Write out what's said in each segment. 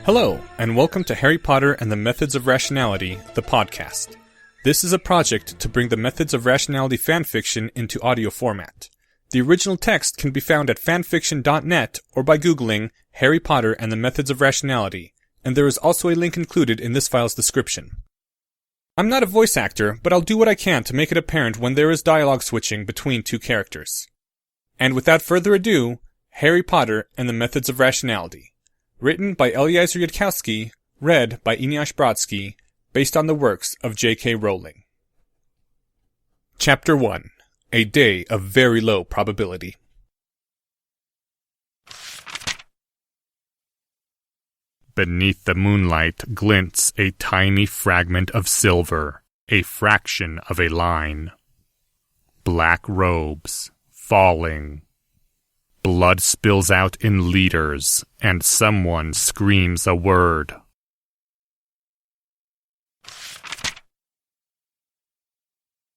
Hello, and welcome to Harry Potter and the Methods of Rationality, the podcast. This is a project to bring the Methods of Rationality fanfiction into audio format. The original text can be found at fanfiction.net or by googling Harry Potter and the Methods of Rationality, and there is also a link included in this file's description. I'm not a voice actor, but I'll do what I can to make it apparent when there is dialogue switching between two characters. And without further ado, Harry Potter and the Methods of Rationality. Written by Eliezer Yudkowsky, read by Eneasz Brodsky, based on the works of J.K. Rowling. Chapter 1. A Day of Very Low Probability. Beneath the moonlight glints a tiny fragment of silver, a fraction of a line. Black robes, falling. Blood spills out in liters, and someone screams a word.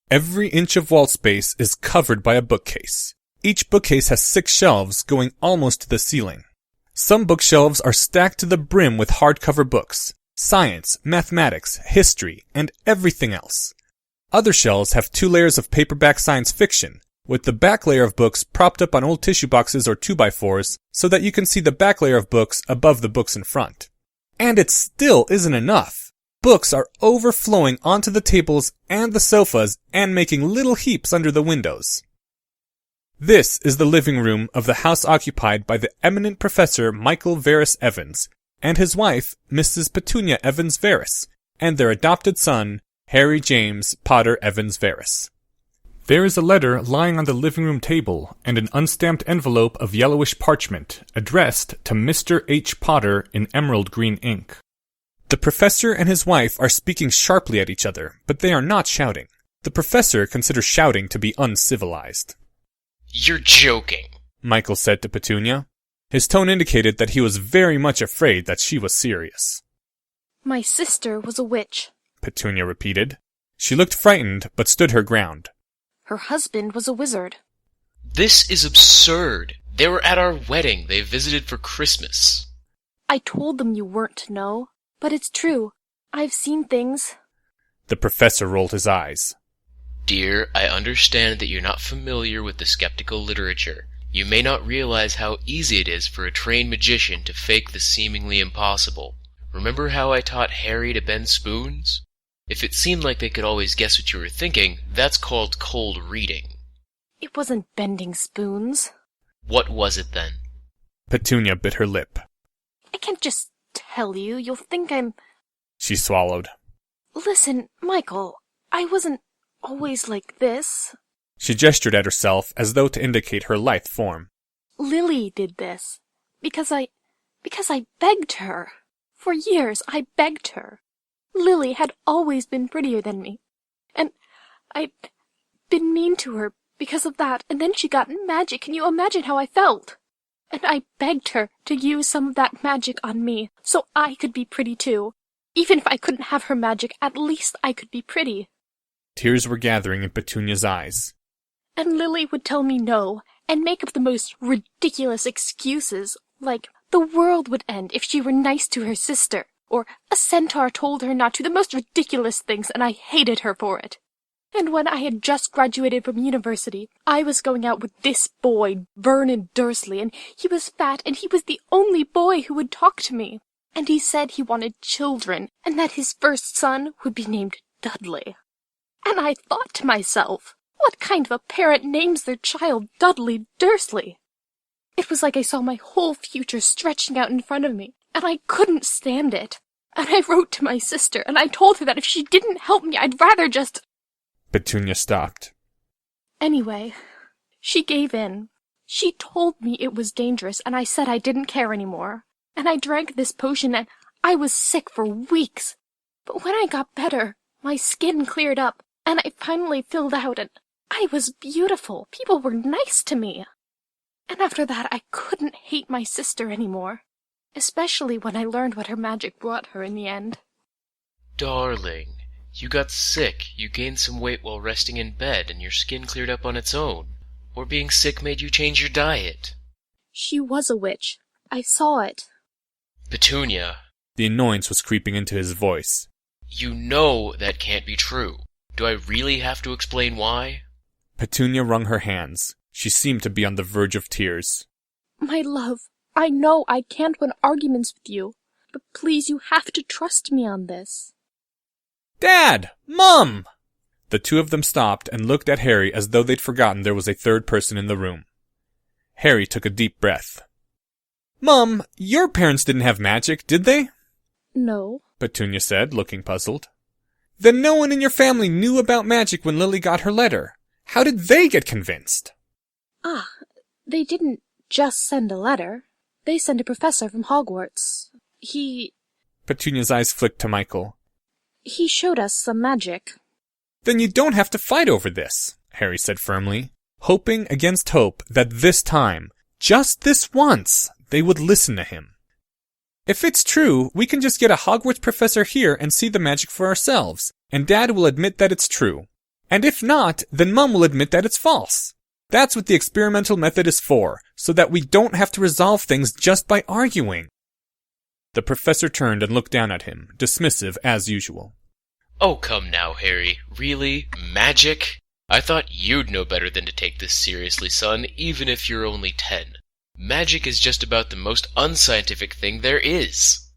Every inch of wall space is covered by a bookcase. Each bookcase has 6 shelves going almost to the ceiling. Some bookshelves are stacked to the brim with hardcover books, science, mathematics, history, and everything else. Other shelves have 2 layers of paperback science fiction, with the back layer of books propped up on old tissue boxes or 2x4s so that you can see the back layer of books above the books in front. And it still isn't enough. Books are overflowing onto the tables and the sofas and making little heaps under the windows. This is the living room of the house occupied by the eminent Professor Michael Varys Evans and his wife, Mrs. Petunia Evans Varys, and their adopted son, Harry James Potter Evans Varys. There is a letter lying on the living room table and an unstamped envelope of yellowish parchment addressed to Mr. H. Potter in emerald green ink. The professor and his wife are speaking sharply at each other, but they are not shouting. The professor considers shouting to be uncivilized. "You're joking," Michael said to Petunia. His tone indicated that he was very much afraid that she was serious. "My sister was a witch," Petunia repeated. She looked frightened, but stood her ground. "Her husband was a wizard." "This is absurd. They were at our wedding. They visited for Christmas." "I told them you weren't to know, but it's true. I've seen things." The professor rolled his eyes. "Dear, I understand that you're not familiar with the skeptical literature. You may not realize how easy it is for a trained magician to fake the seemingly impossible. Remember how I taught Harry to bend spoons? If it seemed like they could always guess what you were thinking, that's called cold reading." "It wasn't bending spoons." "What was it then?" Petunia bit her lip. "I can't just tell you. You'll think I'm—" She swallowed. "Listen, Michael, I wasn't always like this." She gestured at herself as though to indicate her lithe form. "Lily did this. Because I begged her. For years, I begged her. Lily had always been prettier than me. And I'd been mean to her because of that, and then she got magic. Can you imagine how I felt? And I begged her to use some of that magic on me, so I could be pretty too. Even if I couldn't have her magic, at least I could be pretty." Tears were gathering in Petunia's eyes. "And Lily would tell me no, and make up the most ridiculous excuses, like the world would end if she were nice to her sister, or a centaur told her not to, the most ridiculous things, and I hated her for it. And when I had just graduated from university, I was going out with this boy, Vernon Dursley, and he was fat, and he was the only boy who would talk to me. And he said he wanted children, and that his first son would be named Dudley. And I thought to myself, what kind of a parent names their child Dudley Dursley? It was like I saw my whole future stretching out in front of me, and I couldn't stand it. And I wrote to my sister, and I told her that if she didn't help me, I'd rather just—" Petunia stopped. "Anyway, she gave in. She told me it was dangerous, and I said I didn't care anymore. And I drank this potion, and I was sick for weeks. But when I got better, my skin cleared up, and I finally filled out, and I was beautiful. People were nice to me. And after that, I couldn't hate my sister anymore, especially when I learned what her magic brought her in the end." "Darling, you got sick. You gained some weight while resting in bed, and your skin cleared up on its own. Or being sick made you change your diet." "She was a witch. I saw it." "Petunia." The annoyance was creeping into his voice. You know that can't be true. Do I really have to explain why? Petunia wrung her hands. She seemed to be on the verge of tears. My love, I know I can't win arguments with you, but please, you have to trust me on this. Dad! Mom! The two of them stopped and looked at Harry as though they'd forgotten there was a third person in the room. Harry took a deep breath. Mom, your parents didn't have magic, did they? No. Petunia said, looking puzzled. Then no one in your family knew about magic when Lily got her letter. How did they get convinced? They didn't just send a letter. They sent a professor from Hogwarts. Petunia's eyes flicked to Michael. He showed us some magic. Then you don't have to fight over this, Harry said firmly, hoping against hope that this time, just this once, they would listen to him. If it's true, we can just get a Hogwarts professor here and see the magic for ourselves, and Dad will admit that it's true. And if not, then Mum will admit that it's false. That's what the experimental method is for, so that we don't have to resolve things just by arguing. The professor turned and looked down at him, dismissive as usual. Oh, come now, Harry. Really? Magic? I thought you'd know better than to take this seriously, son, even if you're only 10. Magic is just about the most unscientific thing there is.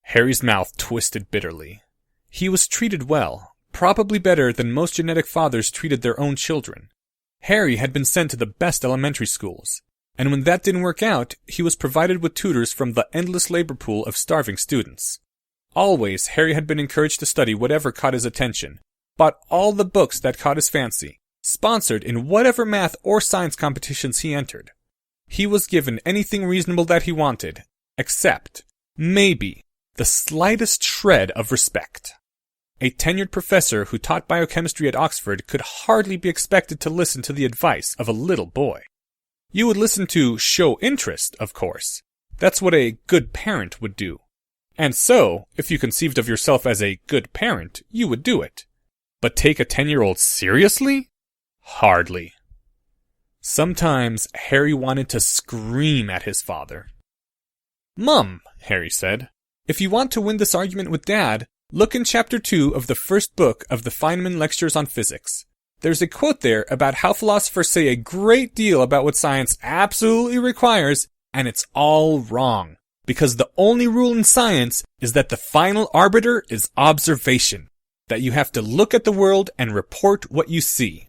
Harry's mouth twisted bitterly. He was treated well, probably better than most genetic fathers treated their own children. Harry had been sent to the best elementary schools, and when that didn't work out, he was provided with tutors from the endless labor pool of starving students. Always, Harry had been encouraged to study whatever caught his attention, bought all the books that caught his fancy, sponsored in whatever math or science competitions he entered. He was given anything reasonable that he wanted, except, maybe, the slightest shred of respect. A tenured professor who taught biochemistry at Oxford could hardly be expected to listen to the advice of a little boy. You would listen to show interest, of course. That's what a good parent would do. And so, if you conceived of yourself as a good parent, you would do it. But take a 10-year-old seriously? Hardly. Sometimes Harry wanted to scream at his father. Mum, Harry said, if you want to win this argument with Dad, look in Chapter 2 of the first book of the Feynman Lectures on Physics. There's a quote there about how philosophers say a great deal about what science absolutely requires, and it's all wrong. Because the only rule in science is that the final arbiter is observation. That you have to look at the world and report what you see.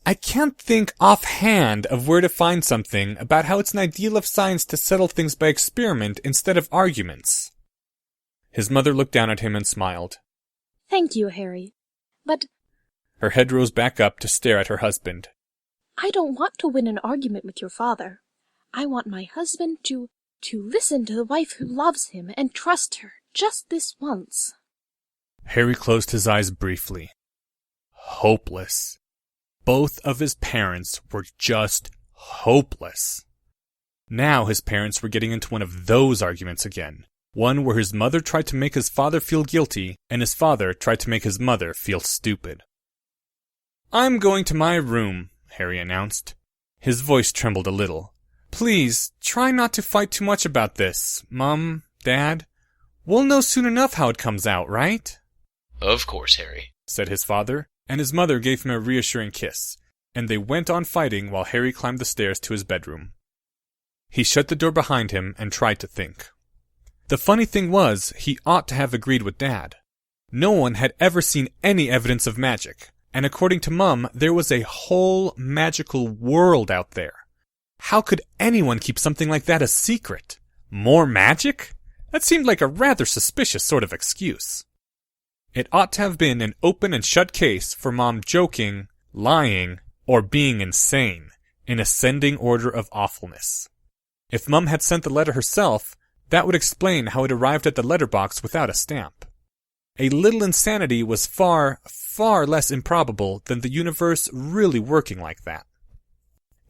I can't think offhand of where to find something about how it's an ideal of science to settle things by experiment instead of arguments. His mother looked down at him and smiled. Thank you, Harry. But her head rose back up to stare at her husband. I don't want to win an argument with your father. I want my husband to listen to the wife who loves him and trust her just this once. Harry closed his eyes briefly. Hopeless. Both of his parents were just hopeless. Now his parents were getting into one of those arguments again. One where his mother tried to make his father feel guilty, and his father tried to make his mother feel stupid. I'm going to my room, Harry announced. His voice trembled a little. Please, try not to fight too much about this, Mum, Dad. We'll know soon enough how it comes out, right? Of course, Harry, said his father, and his mother gave him a reassuring kiss, and they went on fighting while Harry climbed the stairs to his bedroom. He shut the door behind him and tried to think. The funny thing was, he ought to have agreed with Dad. No one had ever seen any evidence of magic, and according to Mum, there was a whole magical world out there. How could anyone keep something like that a secret? More magic? That seemed like a rather suspicious sort of excuse. It ought to have been an open and shut case for Mom joking, lying, or being insane, in ascending order of awfulness. If Mum had sent the letter herself, that would explain how it arrived at the letterbox without a stamp. A little insanity was far, far less improbable than the universe really working like that.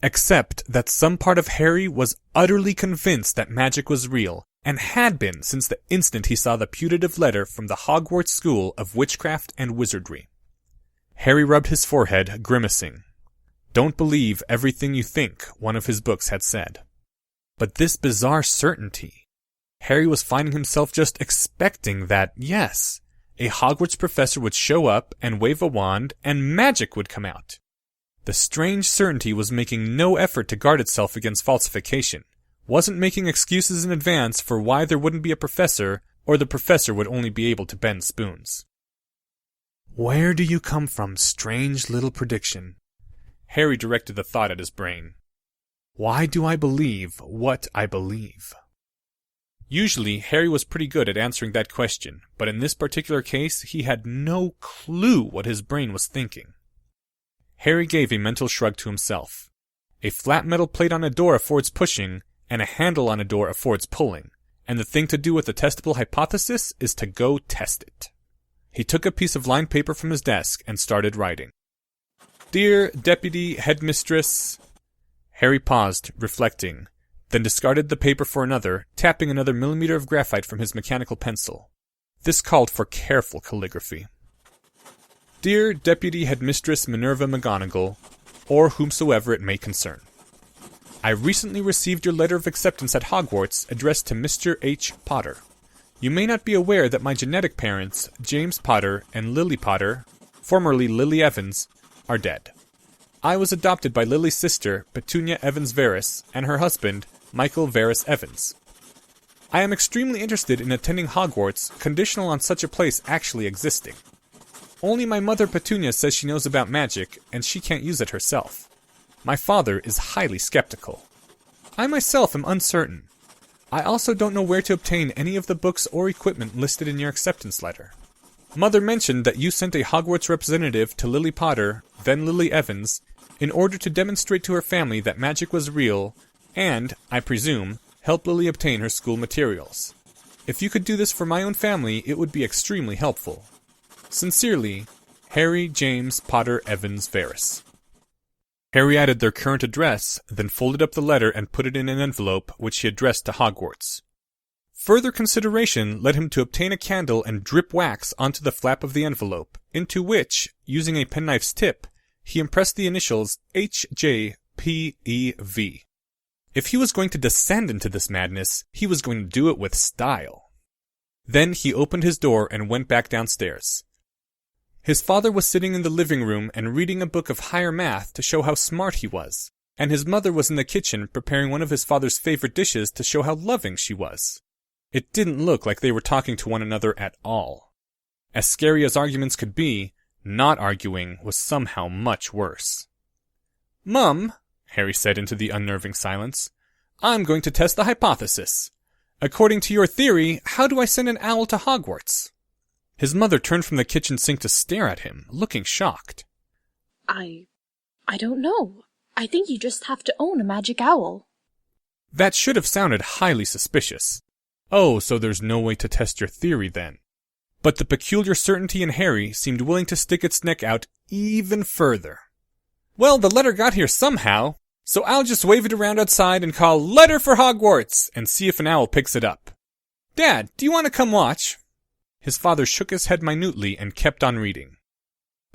Except that some part of Harry was utterly convinced that magic was real, and had been since the instant he saw the putative letter from the Hogwarts School of Witchcraft and Wizardry. Harry rubbed his forehead, grimacing. Don't believe everything you think, one of his books had said. But this bizarre certainty. Harry was finding himself just expecting that, yes, a Hogwarts professor would show up and wave a wand and magic would come out. The strange certainty was making no effort to guard itself against falsification, wasn't making excuses in advance for why there wouldn't be a professor or the professor would only be able to bend spoons. Where do you come from, strange little prediction? Harry directed the thought at his brain. Why do I believe what I believe? Usually, Harry was pretty good at answering that question, but in this particular case, he had no clue what his brain was thinking. Harry gave a mental shrug to himself. A flat metal plate on a door affords pushing, and a handle on a door affords pulling, and the thing to do with the testable hypothesis is to go test it. He took a piece of lined paper from his desk and started writing. Dear Deputy Headmistress... Harry paused, reflecting, then discarded the paper for another, tapping another millimeter of graphite from his mechanical pencil. This called for careful calligraphy. Dear Deputy Headmistress Minerva McGonagall, or whomsoever it may concern. I recently received your letter of acceptance at Hogwarts addressed to Mr. H. Potter. You may not be aware that my genetic parents, James Potter and Lily Potter, formerly Lily Evans, are dead. I was adopted by Lily's sister, Petunia Evans Varys, and her husband, Michael Varys Evans. I am extremely interested in attending Hogwarts, conditional on such a place actually existing. Only my mother Petunia says she knows about magic, and she can't use it herself. My father is highly skeptical. I myself am uncertain. I also don't know where to obtain any of the books or equipment listed in your acceptance letter. Mother mentioned that you sent a Hogwarts representative to Lily Potter, then Lily Evans, in order to demonstrate to her family that magic was real, and, I presume, help Lily obtain her school materials. If you could do this for my own family, it would be extremely helpful. Sincerely, Harry James Potter Evans Varys. Harry added their current address, then folded up the letter and put it in an envelope which he addressed to Hogwarts. Further consideration led him to obtain a candle and drip wax onto the flap of the envelope, into which, using a penknife's tip, he impressed the initials HJPEV. If he was going to descend into this madness, he was going to do it with style. Then he opened his door and went back downstairs. His father was sitting in the living room and reading a book of higher math to show how smart he was, and his mother was in the kitchen preparing one of his father's favorite dishes to show how loving she was. It didn't look like they were talking to one another at all. As scary as arguments could be, not arguing was somehow much worse. Mum, Harry said into the unnerving silence, I'm going to test the hypothesis. According to your theory, how do I send an owl to Hogwarts? His mother turned from the kitchen sink to stare at him, looking shocked. I don't know. I think you just have to own a magic owl. That should have sounded highly suspicious. Oh, so there's no way to test your theory then. But the peculiar certainty in Harry seemed willing to stick its neck out even further. Well, the letter got here somehow, so I'll just wave it around outside and call Letter for Hogwarts and see if an owl picks it up. Dad, do you want to come watch? His father shook his head minutely and kept on reading.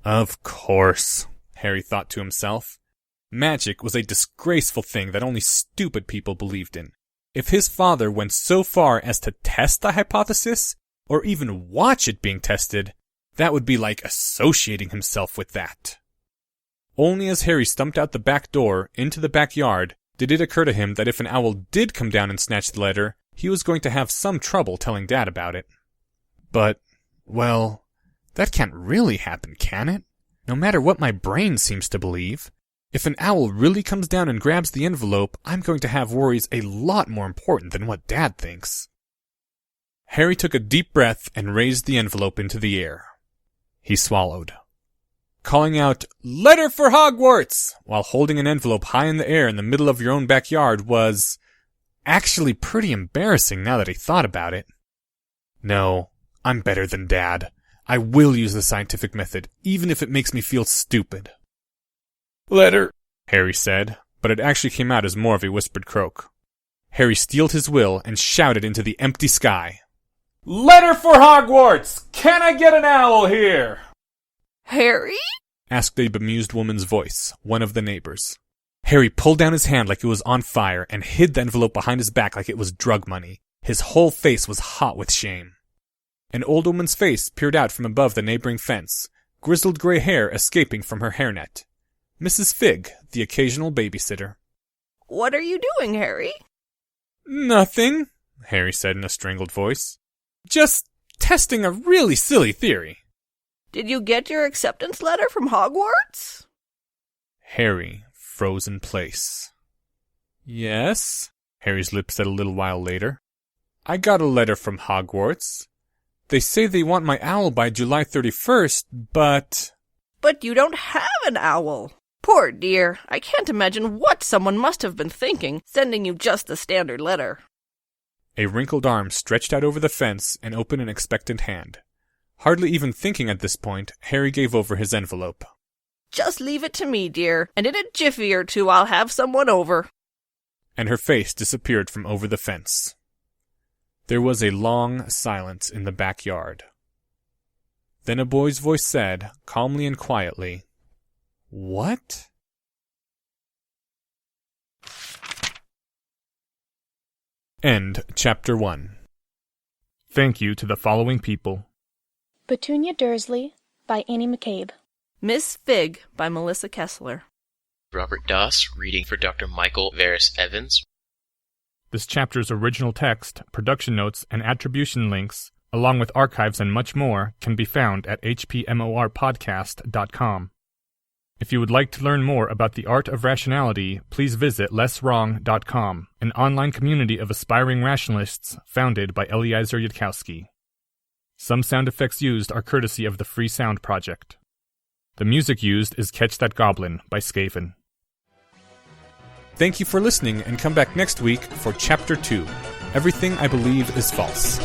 Of course, Harry thought to himself. Magic was a disgraceful thing that only stupid people believed in. If his father went so far as to test the hypothesis, or even watch it being tested, that would be like associating himself with that. Only as Harry stumped out the back door into the backyard did it occur to him that if an owl did come down and snatch the letter, he was going to have some trouble telling Dad about it. But, well, that can't really happen, can it? No matter what my brain seems to believe. If an owl really comes down and grabs the envelope, I'm going to have worries a lot more important than what Dad thinks. Harry took a deep breath and raised the envelope into the air. He swallowed. Calling out, Letter for Hogwarts! While holding an envelope high in the air in the middle of your own backyard was actually pretty embarrassing now that he thought about it. No, I'm better than Dad. I will use the scientific method, even if it makes me feel stupid. Letter, Harry said, but it actually came out as more of a whispered croak. Harry steeled his will and shouted into the empty sky. Letter for Hogwarts! Can I get an owl here? Harry? Asked a bemused woman's voice, one of the neighbors. Harry pulled down his hand like it was on fire and hid the envelope behind his back like it was drug money. His whole face was hot with shame. An old woman's face peered out from above the neighboring fence, grizzled gray hair escaping from her hairnet. Mrs. Fig, the occasional babysitter. "What are you doing, Harry?" "Nothing," Harry said in a strangled voice. "Just testing a really silly theory." "Did you get your acceptance letter from Hogwarts?" Harry froze in place. "Yes," Harry's lips said a little while later. "I got a letter from Hogwarts. They say they want my owl by July 31st, but..." "But you don't have an owl. Poor dear, I can't imagine what someone must have been thinking, sending you just the standard letter." A wrinkled arm stretched out over the fence and opened an expectant hand. Hardly even thinking at this point, Harry gave over his envelope. "Just leave it to me, dear, and in a jiffy or two I'll have someone over." And her face disappeared from over the fence. There was a long silence in the backyard. Then a boy's voice said, calmly and quietly, "What?" End Chapter 1. Thank you to the following people: Petunia Dursley by Annie McCabe. Miss Fig by Melissa Kessler. Robert Doss, reading for Dr. Michael Varys Evans. This chapter's original text, production notes, and attribution links, along with archives and much more, can be found at hpmorpodcast.com. If you would like to learn more about the art of rationality, please visit lesswrong.com, an online community of aspiring rationalists founded by Eliezer Yudkowsky. Some sound effects used are courtesy of the Free Sound Project. The music used is Catch That Goblin by Skaven. Thank you for listening, and come back next week for Chapter 2, Everything I Believe is False.